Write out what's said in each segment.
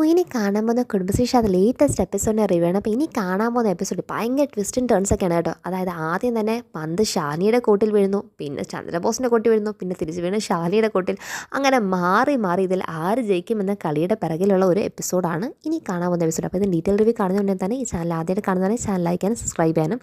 ഇനി കാണാൻ പോകുന്ന കുടുംബശ്രീ അത് ലേറ്റസ്റ്റ് എപ്പിസോഡിനെ റിവ്യൂ ആണ്. അപ്പോൾ ഇനി കാണാൻ പോകുന്ന എപ്പിസോഡ് ഭയങ്കര ട്വിസ്റ്റ് ആൻഡ് ടേൺസ് ഒക്കെയാണ് കേട്ടോ. അതായത് ആദ്യം തന്നെ പന്ത് ഷാനിയുടെ കോട്ടിൽ വീഴുന്നു, പിന്നെ ചന്ദ്രബോസിൻ്റെ കോട്ടിൽ വീഴുന്നു, പിന്നെ തിരിച്ച് വീണ് ഷാനിയുടെ കോട്ടിൽ. അങ്ങനെ മാറി മാറി ഇതിൽ ആര് ജയിക്കുമെന്ന കളിയുടെ പിറകിലുള്ള ഒരു എപ്പിസോഡാണ് ഇനി കാണാൻ പോകുന്ന എപ്പിസോഡ്. അപ്പോൾ ഇത് ഡീറ്റെയിൽ റിവ്യൂ കാണുന്നതുകൊണ്ട് തന്നെ ഈ ചാനൽ ആദ്യമായിട്ട് കാണുന്നതാണെങ്കിൽ ചാനൽ ലൈക്ക് ചെയ്യാനും സബ്സ്ക്രൈബ് ചെയ്യാനും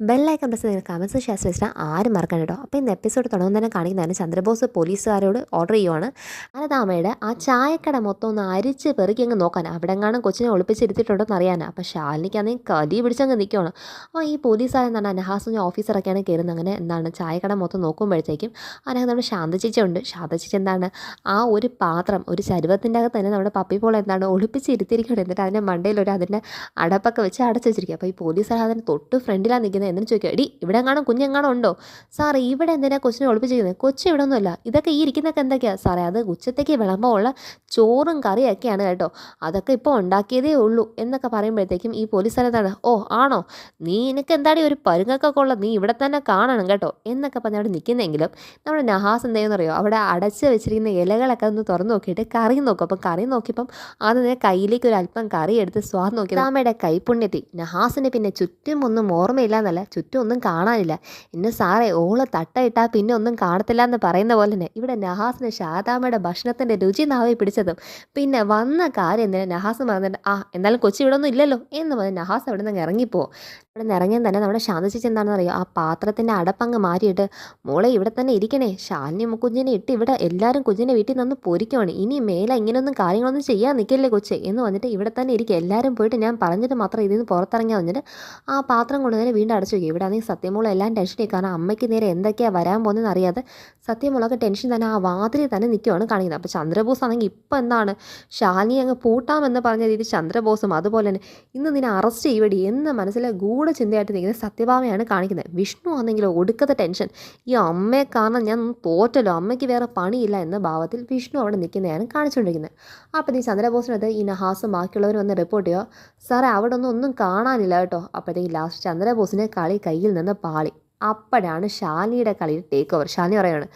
ബെല്ലൈക്കൺ പ്രസ് ചെയ്ത് കമൻസ് ഷെയർ ചെയ്താൽ ആരും മറക്കാൻ കേട്ടോ. അപ്പോൾ ഇന്ന് എപ്പിസോഡ് തുടങ്ങുന്ന തന്നെ കാണിക്കുന്നതാണ് ചന്ദ്രബോസ് പോലീസുകാരോട് ഓർഡർ ചെയ്യുവാണ് അനതാമയുടെ ആ ചായക്കട മൊത്തം ഒന്ന് അരിച്ച് പെറുക്കി അങ്ങ് നോക്കാൻ. അവിടെ എങ്ങാനും കൊച്ചിനെ ഒളിപ്പിച്ചിരുത്തിയിട്ടുണ്ടോ എന്ന് അറിയാനാണ്. അപ്പോൾ ശാലിനിക്കാണെങ്കിൽ കലി പിടിച്ചങ്ങ് നിൽക്കുകയാണ്. അപ്പോൾ ഈ പോലീസുകാരൻ എന്താണ് നഹാസ് ഓഫീസറൊക്കെയാണ് കയറുന്നത്. അങ്ങനെ എന്താണ് ചായക്കട മൊത്തം നോക്കുമ്പോഴത്തേക്കും അതിനകത്ത് നമ്മുടെ ശാന്ത ചേച്ചി ഉണ്ട്. ശാന്ത ചേച്ചി എന്താണ് ആ ഒരു പാത്രം ഒരു ചരുവത്തിൻ്റെ അകത്ത് തന്നെ നമ്മുടെ പപ്പിപ്പോൾ എന്താണ് ഒളിപ്പിച്ചിരുത്തിയിരിക്കുകയാണ്. എന്നിട്ട് അതിൻ്റെ മണ്ടയിൽ അതിൻ്റെ അടപ്പൊക്കെ വെച്ച് അടച്ചു വെച്ചിരിക്കുക. അപ്പോൾ ഈ പോലീസുകാർ അതിന് തൊട്ട് ഫ്രണ്ടിലാണ് നിൽക്കുന്നത്. എന്നിട്ട് ചോദിക്കുക, എടി ഇവിടെ എങ്ങാനും കുഞ്ഞെങ്ങാനും ഉണ്ടോ സാറേ? ഇവിടെ എന്തിനാണ് കൊച്ചിനെ ഒളിപ്പിച്ചിരിക്കുന്നത്? കൊച്ചി ഇവിടെ ഒന്നുമല്ല. ഇതൊക്കെ ഈ ഇരിക്കുന്നതൊക്കെ എന്തൊക്കെയാണ് സാറേ? അത് ഉച്ചത്തേക്ക് വിളമ്പുള്ള ചോറും കറിയൊക്കെയാണ് കേട്ടോ. അതൊക്കെ ഇപ്പോൾ ഉണ്ടാക്കിയതേ ഉള്ളൂ എന്നൊക്കെ പറയുമ്പോഴത്തേക്കും ഈ പോലീസുകാരെന്താണ്, ഓ ആണോ, നീ നിനക്ക് എന്താടി ഒരു പരുങ്ങൊക്കെ ഉള്ളത്, നീ ഇവിടെ തന്നെ കാണണം കേട്ടോ എന്നൊക്കെ പറഞ്ഞ് അവിടെ നിൽക്കുന്നെങ്കിലും നമ്മുടെ നഹാസ് എന്ത് ചെയ്യുമെന്ന് അറിയോ, അവിടെ അടച്ച് വെച്ചിരിക്കുന്ന ഇലകളൊക്കെ ഒന്ന് തുറന്ന് നോക്കിയിട്ട് കറി നോക്കും. അപ്പം കറി നോക്കിയപ്പം അതിനെ കയ്യിലേക്ക് ഒരു അല്പം കറി എടുത്ത് സ്വാദ് നോക്കി അമ്മയുടെ കൈപ്പുണ്യത്തി നഹാസിന് പിന്നെ ചുറ്റും ഒന്നും ഓർമ്മയില്ല എന്നല്ല, ചുറ്റും ഒന്നും കാണാനില്ല. ഇന്ന് സാറേ ഓള് തട്ടയിട്ടാൽ പിന്നെ ഒന്നും കാണത്തില്ല എന്ന് പറയുന്ന പോലെ തന്നെ ഇവിടെ നഹാസിന് ശാരദാമ്മയുടെ ഭക്ഷണത്തിൻ്റെ രുചി നാവി പിടിച്ചതും പിന്നെ വന്ന കാര്യം എന്തിനാ നഹാസ് പറഞ്ഞിട്ട് എന്നാലും കൊച്ചി ഇവിടെ ഒന്നും ഇല്ലല്ലോ എന്ന് പറഞ്ഞ് നഹാസ് അവിടെ നിന്ന് ഇറങ്ങിപ്പോവും. ഇവിടെ നിന്ന് ഇറങ്ങിയാൽ തന്നെ നമ്മുടെ ശാന്ത ചേച്ചി എന്താണെന്ന് അറിയോ, ആ പാത്രത്തിൻ്റെ അടപ്പങ്ങ് മാറ്റിയിട്ട് മോളെ ഇവിടെ തന്നെ ഇരിക്കണേ, ശാലിനി കുഞ്ഞിനെ ഇട്ട് ഇവിടെ എല്ലാവരും കുഞ്ഞിനെ വീട്ടിൽ നിന്ന് പൊരിക്കുവാണ്, ഇനി മേലെ ഇങ്ങനെയൊന്നും കാര്യങ്ങളൊന്നും ചെയ്യാൻ നിൽക്കില്ലേ കൊച്ചെ എന്ന് പറഞ്ഞിട്ട് ഇവിടെ തന്നെ ഇരിക്കുക, എല്ലാവരും പോയിട്ട് ഞാൻ പറഞ്ഞിട്ട് മാത്രം ഇതിൽ നിന്ന് പുറത്തിറങ്ങി വന്നിട്ട് ആ പാത്രം കൊണ്ട് തന്നെ വീണ്ടും അടച്ചു വയ്ക്കുക. ഇവിടെ ആണെങ്കിൽ സത്യമോളം എല്ലാം ടെൻഷനായി, കാരണം അമ്മയ്ക്ക് നേരെ എന്തൊക്കെയാണ് വരാൻ പോകുന്നതെന്ന് അറിയാതെ സത്യമോളൊക്കെ ടെൻഷൻ തന്നെ ആ വാതിലിൽ തന്നെ നിൽക്കുകയാണ് കാണിക്കുന്നത്. അപ്പോൾ ചന്ദ്രബോസ് ആണെങ്കിൽ ഇപ്പം എന്താണ് ശാലിനി അങ്ങ് പൂട്ടാമെന്ന് പറഞ്ഞ രീതി ചന്ദ്രബോസും അതുപോലെ തന്നെ ഇന്ന് നിന്നെ അറസ്റ്റ് ചെയ്യുവടി എന്ന് മനസ്സിലെ ഗൂഢചിന്തയായിട്ട് നിൽക്കുന്ന സത്യഭാമയാണ് കാണിക്കുന്നത്. വിഷ്ണു ആണെങ്കിലോ ഒടുക്കത്തെ ടെൻഷൻ, ഈ അമ്മയെ കാരണം ഞാൻ തോറ്റല്ലോ, അമ്മയ്ക്ക് വേറെ പണിയില്ല എന്ന ഭാവത്തിൽ വിഷ്ണു അവിടെ നിൽക്കുന്നതാണ് കാണിച്ചുകൊണ്ടിരിക്കുന്നത്. അപ്പോൾ ഈ ചന്ദ്രബോസിനകത്ത് ഈ നഹാസും ബാക്കിയുള്ളവർ വന്ന് റിപ്പോർട്ട് ചെയ്യുക, സാറേ അവിടെ ഒന്നും കാണാനില്ല കേട്ടോ. അപ്പോഴത്തേക്ക് ലാസ്റ്റ് ചന്ദ്രബോസിൻ്റെ കളി കയ്യിൽ നിന്ന് പാളി. അപ്പോഴാണ് ശാലിനിയുടെ കളിയിൽ ടേക്ക് ഓവർ. ശാലിനി പറയുകയാണ്,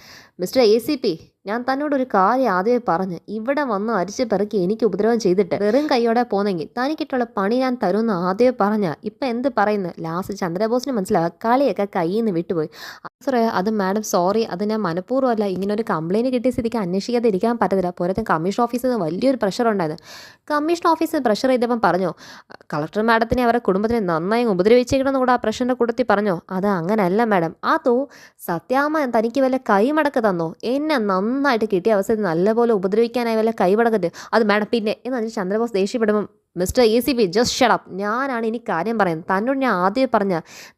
മിസ്റ്റർ ACP, ഞാൻ തന്നോടൊരു കാര്യം ആദ്യമേ പറഞ്ഞ് ഇവിടെ വന്ന് അരിച്ച് പെറുക്കി എനിക്ക് ഉപദ്രവം ചെയ്തിട്ട് വെറും കൈയോടെ പോന്നെങ്കിൽ തനിക്കിട്ടുള്ള പണി ഞാൻ തരുമെന്ന് ആദ്യമേ പറഞ്ഞ ഇപ്പം എന്ത് പറയുന്നു? ലാസ്റ്റ് ചന്ദ്രബോസിന് മനസ്സിലാവുക കളിയൊക്കെ കയ്യിൽ നിന്ന് വിട്ടുപോയി. സോറി അത് മാഡം, സോറി, അത് ഞാൻ മനഃപൂർവ്വമല്ല, ഇങ്ങനെ ഒരു കംപ്ലയിൻറ്റ് കിട്ടിയ സ്ഥിതിക്ക് അന്വേഷിക്കാതെ ഇരിക്കാൻ പറ്റത്തില്ല. പോരാത്ത കമ്മീഷൻ ഓഫീസിൽ നിന്ന് വലിയൊരു പ്രഷർ ഉണ്ടായിരുന്നു. കമ്മീഷൻ ഓഫീസിൽ പ്രഷർ ചെയ്തപ്പം പറഞ്ഞോ കളക്ടർ മാഡത്തിനെ അവരുടെ കുടുംബത്തിനെ നന്നായി ഉപദ്രവിച്ചേക്കണമെന്ന് കൂടെ ആ പ്രഷറിൻ്റെ കൂട്ടത്തിൽ പറഞ്ഞോ? അത് അങ്ങനെയല്ല മാഡം, അതോ സത്യാമ്മ തനിക്ക് വല്ല കൈമടക്ക് തന്നോ? എന്നെ നന്നായിട്ട് കിട്ടിയ അവസരത്തിൽ നല്ലപോലെ ഉപദ്രവിക്കാനായി വല്ല കൈവടക്കരുത് അത് മാഡം. പിന്നെ എന്ന് പറഞ്ഞാൽ ചന്ദ്രബോസ് ദേഷ്യപ്പെടുമ്പം mister ACP just shut up, ഞാനാണ് ഇനി കാര്യം പറയുന്നത്, തന്നോട് ഞാൻ ആദ്യമേ പറഞ്ഞ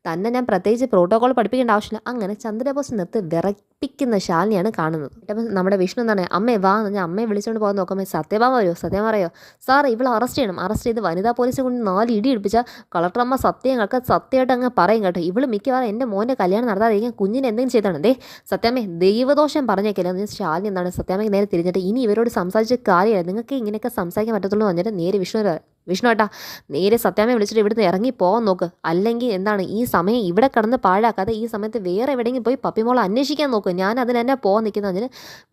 തന്നെ ഞാൻ പ്രത്യേകിച്ച് പ്രോട്ടോകോൾ പഠിപ്പിക്കേണ്ട ആവശ്യമില്ല. അങ്ങനെ ചന്ദ്രബോസ് നിർത്ത് വിറപ്പിക്കുന്ന ശാലിനിയാണ് കാണുന്നത്. അപ്പം നമ്മുടെ വിഷ്ണു എന്താണ്, അമ്മേ വാ എന്ന് പറഞ്ഞാൽ അമ്മയെ വിളിച്ചുകൊണ്ട് പോകാൻ നോക്കുമ്പോൾ സത്യഭാമ വരുമോ, സത്യം പറയോ സാർ ഇവളെ അറസ്റ്റ് ചെയ്യണം, അറസ്റ്റ് ചെയ്ത് വനിതാ പോലീസ് കൊണ്ട് 4 ഇടി ഇടിപ്പിച്ചാൽ കളക്ടർ അമ്മ സത്യങ്ങൾക്ക് സത്യമായിട്ട് അങ്ങ് പറയും കേട്ടോ. ഇവള് മിക്കവാറും എൻ്റെ മോൻ്റെ കല്യാണം നടത്താതിരിക്കാൻ കുഞ്ഞിനെ എന്തെങ്കിലും ചെയ്താണ്. ദേ സത്യാമ്മേ ദൈവദോഷം പറഞ്ഞേക്കില്ല എന്ന് ശാലിനി എന്താണ് സത്യാമ്മയ്ക്ക് നേരെ തിരിഞ്ഞിട്ട് ഇനി ഇവരോട് സംസാരിച്ച കാര്യമില്ല, നിങ്ങൾക്ക് ഇങ്ങനെയൊക്കെ സംസാരിക്കാൻ പറ്റത്തുള്ളൂ എന്ന് പറഞ്ഞിട്ട് നേരെ വിഷ്ണു ഏട്ടാ നേരെ സത്യാമ്മയെ വിളിച്ചിട്ട് ഇവിടുന്ന് ഇറങ്ങി പോകാൻ നോക്ക്, അല്ലെങ്കിൽ എന്താണ് ഈ സമയം ഇവിടെ കിടന്ന് പാഴാക്കാതെ ഈ സമയത്ത് വേറെ എവിടെയെങ്കിലും പോയി പപ്പിമോളെ അന്വേഷിക്കാൻ നോക്ക്, ഞാൻ അതിന് തന്നെ പോകാൻ നിൽക്കുന്നതിന്.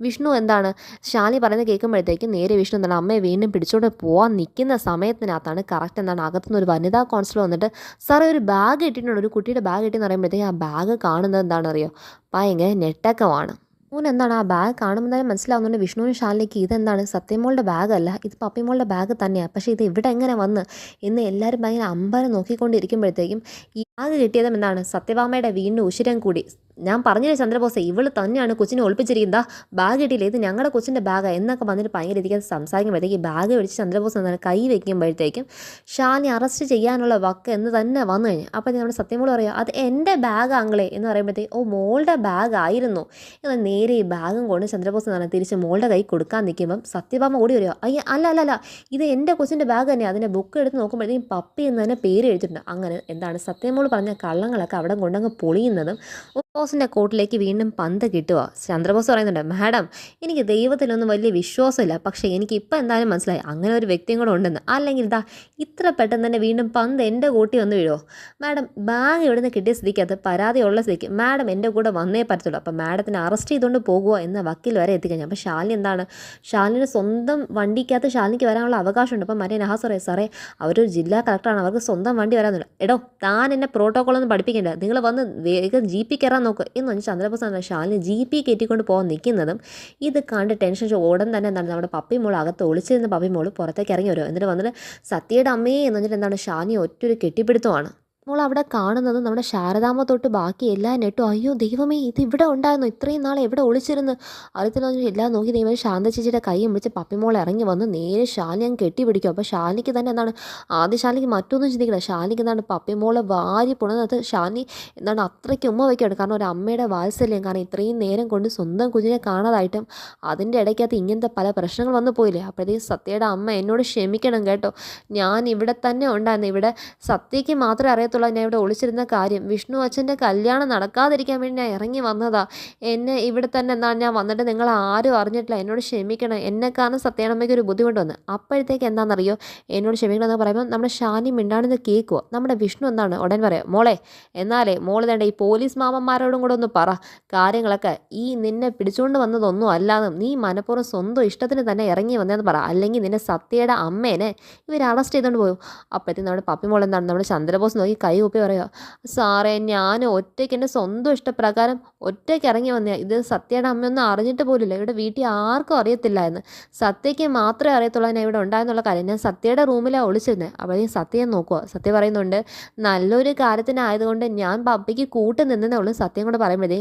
വിഷ്ണു എന്താണ് ശാലിനി പറയുന്നത് കേൾക്കുമ്പോഴത്തേക്കും നേരെ വിഷ്ണു എന്താണ് അമ്മയെ വീണ്ടും പിടിച്ചുകൊണ്ട് പോകാൻ നിൽക്കുന്ന സമയത്തിനകത്താണ് കറക്റ്റ് എന്താണ് അകത്തുനിന്ന് ഒരു വനിതാ കോൺസ്റ്റബിൾ വന്നിട്ട് സാറേ ഒരു ബാഗ് ഇട്ടിട്ടുണ്ട്, ഒരു കുട്ടിയുടെ ബാഗ് ഇട്ടെന്ന് പറയുമ്പോഴത്തേക്കും ആ ബാഗ് കാണുന്നത് എന്താണെന്നറിയോ, ഭയങ്കര ഞെട്ടക്കമാണ്. എന്താണ് ആ ബാഗ് കാണുമ്പോൾ തന്നെ മനസ്സിലാവുന്നുണ്ട് വിഷ്ണുവിനും ശാലിനിക്ക് ഇതെന്താണ് സത്യമോളുടെ ബാഗല്ല, ഇത് പപ്പിമോളുടെ ബാഗ് തന്നെയാണ്, പക്ഷേ ഇത് ഇവിടെ എങ്ങനെ വന്ന് എന്ന് എല്ലാവരും ഭയങ്കര അമ്പരം നോക്കിക്കൊണ്ടിരിക്കുമ്പോഴത്തേക്കും ഈ ബാഗ് കിട്ടിയതും എന്താണ് സത്യഭാമയുടെ വീണ്ടും ഉശിരം കൂടി. ഞാൻ പറഞ്ഞില്ലേ ചന്ദ്രബോസെ ഇവള് തന്നെയാണ് കൊച്ചിനെ ഒളിപ്പിച്ചിരിക്കുന്നത്, ബാഗ് കിട്ടിയില്ല, ഇത് ഞങ്ങളുടെ കൊച്ചിൻ്റെ ബാഗാണ് എന്നൊക്കെ പറഞ്ഞിട്ട് ഭയങ്കര രീതിക്ക് സംസാരിക്കുമ്പോഴത്തേക്ക് ഈ ബാഗ് പിടിച്ച് ചന്ദ്രബോസ് എന്താണ് കൈ വയ്ക്കുമ്പോഴത്തേക്കും ഷാലിനി അറസ്റ്റ് ചെയ്യാനുള്ള വക്ക് എന്ന് തന്നെ വന്നു കഴിഞ്ഞു. അപ്പോൾ നമ്മുടെ സത്യമോള് പറയുക അത് എൻ്റെ ബാഗ് ആങ്ങളെ എന്ന് പറയുമ്പോഴത്തേക്ക് ഓ മോളുടെ ബാഗ് ആയിരുന്നു എന്നാൽ നേരെ ഈ ബാഗും കൊണ്ട് ചന്ദ്രബോസ് എന്താണ് തിരിച്ച് മോളുടെ കൈ കൊടുക്കാൻ നിൽക്കുമ്പം സത്യഭാമ ഓടി വരിക, അയ്യ അല്ല ഇത് എൻ്റെ കൊച്ചിൻ്റെ ബാഗ് തന്നെയാണ്. അതിൻ്റെ ബുക്ക് എടുത്ത് നോക്കുമ്പോഴത്തേക്കും പപ്പി എന്ന് തന്നെ പേര് എഴുതിയിട്ടുണ്ട്. അങ്ങനെ എന്താണ് സത്യമോള് പറഞ്ഞ കള്ളങ്ങളൊക്കെ അവിടെ കൊണ്ടങ്ങ് പൊളിയുന്നതും ബോസിൻ്റെ കോർട്ടിലേക്ക് വീണ്ടും പന്ത് കിട്ടുക. ചന്ദ്രബോസ് പറയുന്നുണ്ട്, മാഡം എനിക്ക് ദൈവത്തിലൊന്നും വലിയ വിശ്വാസമില്ല, പക്ഷേ എനിക്ക് ഇപ്പം എന്തായാലും മനസ്സിലായി അങ്ങനെ ഒരു വ്യക്തിയും കൂടെ ഉണ്ടെന്ന്. അല്ലെങ്കിൽ ഇതാ ഇത്ര പെട്ടെന്ന് തന്നെ വീണ്ടും പന്ത് എൻ്റെ കൂട്ടി വന്ന് വീഴുമോ? മാഡം ബാഗ് ഇവിടുന്ന് കിട്ടിയ സ്ഥിതിക്ക് അത് പരാതിയുള്ള സ്ഥിതിക്ക് മാഡം എൻ്റെ കൂടെ വന്നേ പറ്റത്തുള്ളൂ. അപ്പോൾ മാഡത്തിനെ അറസ്റ്റ് ചെയ്തുകൊണ്ട് പോകുക എന്ന വക്കീൽ വരെ എത്തിക്കഴിഞ്ഞു. അപ്പോൾ ശാലിനി എന്താണ്, ശാലിനിയുടെ സ്വന്തം വണ്ടിക്കകത്ത് ശാലിനിക്ക് വരാനുള്ള അവകാശമുണ്ട്. അപ്പം മറ്റേ നഹാസ് പറയും, സാറേ അവരൊരു ജില്ലാ കളക്ടറാണ്, അവർക്ക് സ്വന്തം വണ്ടി വരാമെന്നില്ല. എടോ താൻ എന്നെ പ്രോട്ടോക്കോളൊന്നും പഠിപ്പിക്കേണ്ട, നിങ്ങൾ വന്ന് വേഗം ജി പി കയറാൻ നോക്ക് എന്ന് പറഞ്ഞ് ചന്ദ്രബോസ് ശാലിനി ജി പി കയറ്റിക്കൊണ്ട് പോകാൻ നിൽക്കുന്നതും ഇത് കണ്ട് ടെൻഷൻ ഉടൻ തന്നെ എന്താണ് നമ്മുടെ പപ്പി മോൾ അകത്ത് ഒളിച്ചിരുന്ന പപ്പി മോൾ പുറത്തേക്ക് ഇറങ്ങി വരുമോ. എന്നിട്ട് വന്നിട്ട് സത്യയുടെ അമ്മയെ എന്ന് പറഞ്ഞിട്ട് എന്താണ് ഷാനി ഒറ്റൊരു കെട്ടിപ്പിടുത്തമാണ്. നമ്മൾ അവിടെ കാണുന്നത് നമ്മുടെ ശാരദാമ്മ തൊട്ട് ബാക്കി എല്ലാ നെട്ടും അയ്യോ ദൈവമേ ഇത് ഇവിടെ ഉണ്ടായിരുന്നു, ഇത്രയും നാൾ എവിടെ ഒളിച്ചിരുന്ന് അറിയത്തില്ല എല്ലാം നോക്കി ദൈവം ശാന്ത ചേച്ചിയുടെ കൈയും പിടിച്ച് പപ്പിമോളെ ഇറങ്ങി വന്ന് നേരെ ശാലിനി അങ്ങ് കെട്ടിപ്പിടിക്കും. അപ്പോൾ ശാലിനിക്ക് തന്നെ എന്താണ് ആദ്യം ശാലിനിക്ക് മറ്റൊന്നും ചിന്തിക്കണം, ശാലിനിക്ക് എന്താണ് പപ്പിമോളെ വാരി പുണർന്നത് ശാലിനി എന്താണ് അത്രയ്ക്ക് ഉമ്മ വയ്ക്കുകയാണ്. കാരണം ഒരു അമ്മയുടെ വാത്സല്യം, കാരണം ഇത്രയും നേരം കൊണ്ട് സ്വന്തം കുഞ്ഞിനെ കാണാതായിട്ടും അതിൻ്റെ ഇടയ്ക്കകത്ത് ഇങ്ങനത്തെ പല പ്രശ്നങ്ങൾ വന്നു പോയില്ലേ. അപ്പോഴത്തേക്ക് സത്യയുടെ അമ്മ എന്നോട് ക്ഷമിക്കണം കേട്ടോ, ഞാൻ ഇവിടെ തന്നെ ഉണ്ടായിരുന്നു, ഇവിടെ സത്യയ്ക്ക് മാത്രമേ അറിയത്തുള്ളൂ ഞാൻ ഇവിടെ ഒളിച്ചിരുന്ന കാര്യം, വിഷ്ണു അച്ഛൻ്റെ കല്യാണം നടക്കാതിരിക്കാൻ വേണ്ടി ഞാൻ ഇറങ്ങി വന്നതാ, എന്നെ ഇവിടെ തന്നെ എന്താണ് ഞാൻ വന്നിട്ട് നിങ്ങൾ ആരും അറിഞ്ഞിട്ടില്ല, എന്നോട് ക്ഷമിക്കണം, എന്നെ കാരണം സത്യാമ്മയ്ക്ക് ഒരു ബുദ്ധിമുട്ട് വന്ന്. അപ്പോഴത്തേക്ക് എന്താണെന്നറിയോ എന്നോട് ക്ഷമിക്കണമെന്ന് പറയുമ്പോൾ നമ്മുടെ ഷാനി മിണ്ടാണെന്ന് കേൾക്കുമോ. നമ്മുടെ വിഷ്ണു എന്താണ് ഉടൻ പറയാം, മോളെ എന്നാലേ മോള് വേണ്ട ഈ പോലീസ് മാമന്മാരോടും കൂടെ ഒന്ന് പറ കാര്യങ്ങളൊക്കെ, ഈ നിന്നെ പിടിച്ചുകൊണ്ട് വന്നതൊന്നും അല്ലാതെ നീ മനഃപൂർവ്വം സ്വന്തം ഇഷ്ടത്തിന് തന്നെ ഇറങ്ങി വന്നതെന്ന് പറ, അല്ലെങ്കിൽ നിന്നെ സത്യയുടെ അമ്മേനെ ഇവർ അറസ്റ്റ് ചെയ്തുകൊണ്ട് പോകും. അപ്പോഴത്തേക്കും നമ്മുടെ പപ്പി മോൾ എന്താണ് നമ്മുടെ ചന്ദ്രബോസ് നോക്കി കൈ കുപ്പി പറയുക, സാറേ ഞാൻ ഒറ്റയ്ക്ക് എൻ്റെ സ്വന്തം ഇഷ്ടപ്രകാരം ഒറ്റയ്ക്ക് ഇറങ്ങി വന്നതാണ്, ഇത് സത്യയുടെ അമ്മയൊന്നും അറിഞ്ഞിട്ട് പോലില്ല, ഇവിടെ വീട്ടിൽ ആർക്കും അറിയത്തില്ല എന്ന്, സത്യയ്ക്ക് മാത്രമേ അറിയത്തുള്ളൂ ഞാൻ ഇവിടെ ഉണ്ടായെന്നുള്ള കാര്യം, ഞാൻ സത്യയുടെ റൂമിലാണ് ഒളിച്ചിരുന്നത്. അപ്പോഴേക്കും സത്യം നോക്കുക, സത്യം പറയുന്നുണ്ട് നല്ലൊരു കാര്യത്തിനായതുകൊണ്ട് ഞാൻ പപ്പയ്ക്ക് കൂട്ട് നിന്നേ ഉള്ളൂ. സത്യം കൂടെ പറയുമ്പോഴേ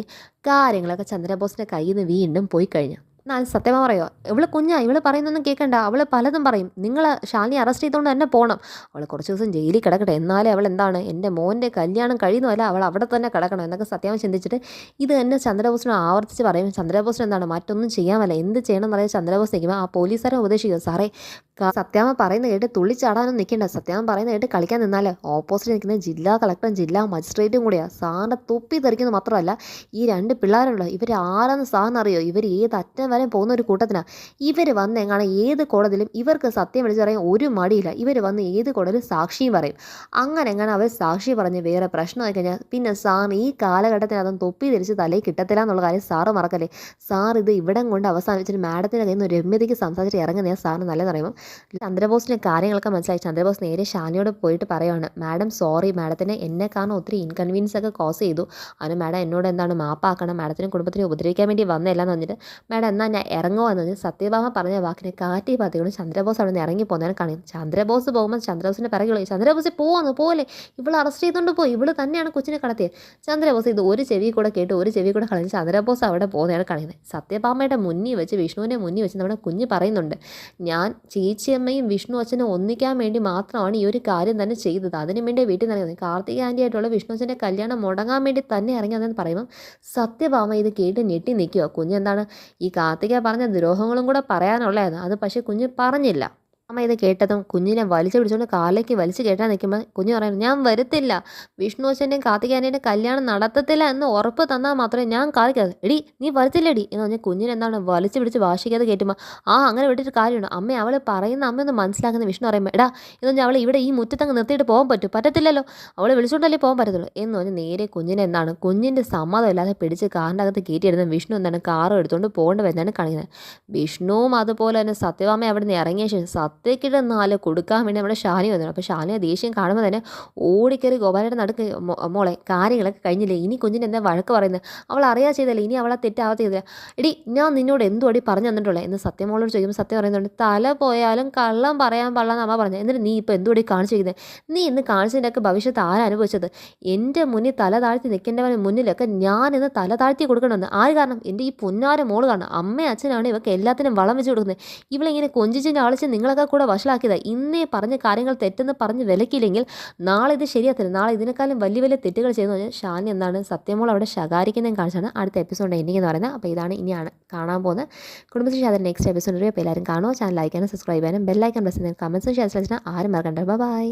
കാര്യങ്ങളൊക്കെ ചന്ദ്രബോസിൻ്റെ കയ്യിൽ നിന്ന് വീണ്ടും പോയി കഴിഞ്ഞു. എന്നാൽ സത്യമാ പറയുമോ, ഇവള് കുഞ്ഞാ, ഇവള് പറയുന്നൊന്നും കേൾക്കണ്ട, അവൾ പലതും പറയും, നിങ്ങൾ ശാലിനി അറസ്റ്റ് ചെയ്തുകൊണ്ട് തന്നെ പോകണം, അവൾ കുറച്ച് ദിവസം ജയിലിൽ കിടക്കട്ടെ, എന്നാലേ അവൾ എന്താണ് എൻ്റെ മോൻ്റെ കല്യാണം കഴിയുന്നതല്ല, അവൾ അവിടെ തന്നെ കിടക്കണം എന്നൊക്കെ സത്യമാ ചിന്തിച്ചിട്ട് ഇത് തന്നെ ചന്ദ്രബോസിനെ ആവർത്തിച്ച് പറയും. ചന്ദ്രബോസിന് എന്താണ് മറ്റൊന്നും ചെയ്യാമല്ല, എന്ത് ചെയ്യണം എന്നറിയാൻ ചന്ദ്രബോസ് നിൽക്കുമ്പോൾ ആ പോലീസുകാരെ ഉപദേശിക്കും, സാറേ സത്യാമ്മ പറയുന്നത് കേട്ട് തുള്ളിച്ചാടാനും നിൽക്കണ്ട, സത്യാമ്മ പറയുന്നത് കേട്ട് കളിക്കാൻ നിന്നാലേ ഓപ്പോസിറ്റ് നിൽക്കുന്ന ജില്ലാ കളക്ടറും ജില്ലാ മജിസ്ട്രേറ്റും കൂടിയാണ്, സാറിൻ്റെ തൊപ്പി തെറിക്കുന്നത് മാത്രമല്ല ഈ രണ്ട് പിള്ളേരുണ്ടല്ലോ ഇവർ ആരാന്ന് സാറിന് അറിയോ, ഇവർ ഏത് അറ്റം വരെ പോകുന്ന ഒരു കൂട്ടത്തിനാണ്, ഇവർ വന്ന് എങ്ങനെ ഏത് കോടതിയിലും ഇവർക്ക് സത്യം വിളിച്ച് പറയാൻ ഒരു മടിയില്ല, ഇവർ വന്ന് ഏത് കോടതിയിലും സാക്ഷിയും പറയും, അങ്ങനെ എങ്ങനെ അവർ സാക്ഷി പറഞ്ഞ് വേറെ പ്രശ്നമായി കഴിഞ്ഞാൽ പിന്നെ സാറിന് ഈ കാലഘട്ടത്തിൽ അതും തൊപ്പി തിരിച്ച് തലയിൽ കിട്ടത്തില്ല എന്നുള്ള കാര്യം സാറ് മറക്കല്ലേ, സാർ ഇത് ഇവിടം കൊണ്ട് അവസാനിച്ചിട്ട് മാഡത്തിൻ്റെ കയ്യിൽ നിന്ന് രമ്യതയ്ക്ക് സംസാരിച്ച് ഇറങ്ങുന്ന സാറിന് നല്ലതെന്ന് പറയുമ്പോൾ ചന്ദ്രബോസിന് കാര്യങ്ങളൊക്കെ മനസ്സിലായി. ചന്ദ്രബോസ് നേരെ ഷാനിയോട് പോയിട്ട് പറയുവാണ്, മാഡം സോറി, മാഡത്തിന് എന്നെ കാരണം ഒത്തിരി ഇൻകൺവീനിയൻസ് ഒക്കെ കോസ് ചെയ്തു, അതിന് മാഡം എന്നോട് എന്താണ് മാപ്പാക്കണം, മാഡത്തിനും കുടുംബത്തിനും ഉപദ്രവിക്കാൻ വേണ്ടി വന്നതല്ലെന്ന് പറഞ്ഞിട്ട് മാഡം എന്നാൽ ഞാൻ ഇറങ്ങുമോ എന്ന് പറഞ്ഞ് സത്യഭാമ പറഞ്ഞ വാക്കിനെ കാറ്റി പാത്തിക്കൊണ്ട് ചന്ദ്രബോസ് അവിടെ നിന്ന് ഇറങ്ങി പോകുന്നതിനെ കാണും. ചന്ദ്രബോസ് പോകുമ്പോൾ ചന്ദ്രബോസിൻ്റെ പിറകെ ചന്ദ്രബോസ് പോകുന്നു പോലെ ഇവൾ അറസ്റ്റ് ചെയ്തുകൊണ്ട് പോയി, ഇവൾ തന്നെയാണ് കൊച്ചിനെ കടത്തിയത്. ചന്ദ്രബോസ് ഇത് ഒരു ചെവി കൂടെ കേട്ട് ഒരു ചെവി കൂടെ കളഞ്ഞ് ചന്ദ്രബോസ് അവിടെ പോകുന്നതാണ് കാണിക്കുന്നത്. സത്യഭാമയുടെ മുന്നിൽ വെച്ച് വിഷ്ണുവിൻ്റെ മുന്നിൽ വെച്ച് നമ്മുടെ കുഞ്ഞ് പറയുന്നുണ്ട്, ഞാൻ ചേച്ചിയമ്മയും വിഷ്ണു അച്ഛനും ഒന്നിക്കാൻ വേണ്ടി മാത്രമാണ് ഈ ഒരു കാര്യം തന്നെ ചെയ്തത്, അതിനു വേണ്ടി വീട്ടിൽ നിന്ന് കാർത്തിക ആൻറ്റിയായിട്ടുള്ള വിഷ്ണു അച്ഛൻ്റെ കല്യാണം മുടങ്ങാൻ വേണ്ടി തന്നെ ഇറങ്ങിയതെന്ന് പറയുമ്പോൾ സത്യഭാമ ഇത് കേട്ട് ഞെട്ടി നിൽക്കുക. കുഞ്ഞെന്താണ് ഈ കാർത്തിക പറഞ്ഞ ദ്രോഹങ്ങളും കൂടെ പറയാനുള്ളതാണ്, അത് പക്ഷേ കുഞ്ഞ് പറഞ്ഞില്ല. അമ്മ ഇത് കേട്ടതും കുഞ്ഞിനെ വലിച്ചു പിടിച്ചുകൊണ്ട് കാലിലേക്ക് വലിച്ചു കയറ്റാൻ നിൽക്കുമ്പോൾ കുഞ്ഞ് പറയുന്നത്, ഞാൻ വരത്തില്ല, വിഷ്ണു അച്ഛൻ്റെയും കാർത്തികാൻ്റെയും കല്യാണം നടത്തത്തില്ല എന്ന് ഉറപ്പ് തന്നാൽ മാത്രമേ ഞാൻ കാണിക്കാതെ, എടി നീ വരത്തില്ലടി എന്ന് പറഞ്ഞാൽ കുഞ്ഞിനെ എന്താണ് വലിച്ചു പിടിച്ച് വാശിക്കാതെ കയറ്റുമ്പോൾ അങ്ങനെ വിട്ടിട്ട് കാര്യമുണ്ട്, അമ്മ അവൾ പറയുന്ന അമ്മയൊന്ന് മനസ്സിലാക്കുന്ന വിഷ്ണു പറയുമ്പോൾ, എടാ എന്ന് പറഞ്ഞാൽ അവൾ ഇവിടെ ഈ മുറ്റത്തങ്ങ് നിർത്തിയിട്ട് പോകാൻ പറ്റത്തില്ലല്ലോ, അവൾ വിളിച്ചുകൊണ്ടല്ലേ പോകാൻ പറ്റത്തുള്ളൂ എന്ന് പറഞ്ഞാൽ നേരെ കുഞ്ഞിനെ എന്താണ് കുഞ്ഞിൻ്റെ സമ്മതമില്ലാതെ പിടിച്ച് കാറിൻ്റെ അകത്ത് കയറ്റിയിടുന്ന വിഷ്ണു എന്താണ് കാറ് എടുത്തുകൊണ്ട് പോകേണ്ടി വരുന്നതാണ് കാണിക്കുന്നത്. വിഷ്ണുവും അതുപോലെ തന്നെ സത്യഭാമ അവിടെ നിന്ന് ഇറങ്ങിയ ശേഷം സത്യക്കിടെ 4 കൊടുക്കാൻ വേണ്ടി നമ്മുടെ ഷാനി വന്നു. അപ്പോൾ ഷാനിയെ ദേഷ്യം കാണുമ്പോൾ തന്നെ ഓടിക്കറി ഗോപാലയുടെ നടുക്ക്, മോളെ കാര്യങ്ങളൊക്കെ കഴിഞ്ഞില്ലേ, ഇനി കുഞ്ഞിന് എന്താ വഴക്ക് പറയുന്നത്, അവൾ അറിയാതെ ചെയ്തല്ലേ, ഇനി അവളെ തെറ്റാവാത്ത ചെയ്തില്ല, എടി ഞാൻ നിന്നോട് എന്തുവാടി പറഞ്ഞു തന്നിട്ടുള്ളത് എന്ന് സത്യമോളോട് ചോദിക്കുമ്പോൾ സത്യം പറയുന്നുണ്ട്, തല പോയാലും കള്ളം പറയാൻ പാടില്ലെന്ന് അമ്മ പറഞ്ഞു, എന്നിട്ട് നീ ഇപ്പോൾ എന്തുവാടി കാണിച്ചിരിക്കുന്നത്, നീ ഇന്ന് കാണിച്ചതിൻ്റെയൊക്കെ ഭവിഷ്യത്ത് ആരനുഭവിച്ചത്, എൻ്റെ മുന്നിൽ തല താഴ്ത്തി നിൽക്കേണ്ടവന് മുന്നിലൊക്കെ ഞാൻ ഇന്ന് തല താഴ്ത്തി കൊടുക്കണമെന്ന് ആര് കാരണം, എൻ്റെ ഈ പുന്നാര മോള് കാരണം, അമ്മയും അച്ഛനാണ് ഇവർക്ക് എല്ലാത്തിനും വളം വെച്ച് കൊടുക്കുന്നത്, ഇവളിങ്ങനെ കൊഞ്ചിച്ചിൻ്റെ ആളിച്ച് നിങ്ങളൊക്കെ കൂടെ വഷളാക്കിയതാണ്, ഇന്നേ പറഞ്ഞ കാര്യങ്ങൾ തെറ്റെന്ന് പറഞ്ഞ് വിലക്കിയില്ലെങ്കിൽ നാളെ ഇത് ശരിയാത്തില്ല, നാളെ ഇതിനേക്കാളും വലിയ വലിയ തെറ്റുകൾ ചെയ്യുന്നു പറഞ്ഞാൽ ഷാനി എന്താണ് സത്യമോൾ അവിടെ ശകാരിക്കുന്നതും കാണിച്ചാണ് അടുത്ത എപ്പിസോഡ് എൻഡിങ് എന്ന് പറയുന്നത്. അപ്പോൾ ഇതാണ് ഇനിയാണ് കാണാൻ പോകുന്നത് കുടുംബശ്രീ അതിൻ്റെ നെക്സ്റ്റ് എപ്പിസോഡിൽ. അപ്പോൾ എല്ലാവരും കാണുമോ, ചാനൽ ലൈക്ക് ചെയ്യാനും സബ്സ്ക്രൈബ് ചെയ്യാനും ബെല്ലൈക്കൺ പ്രസ് ചെയ്യാനും കമൻസും ഷെയർ ചെയ്യാനും ആരും മറക്കണ്ട. ബൈ.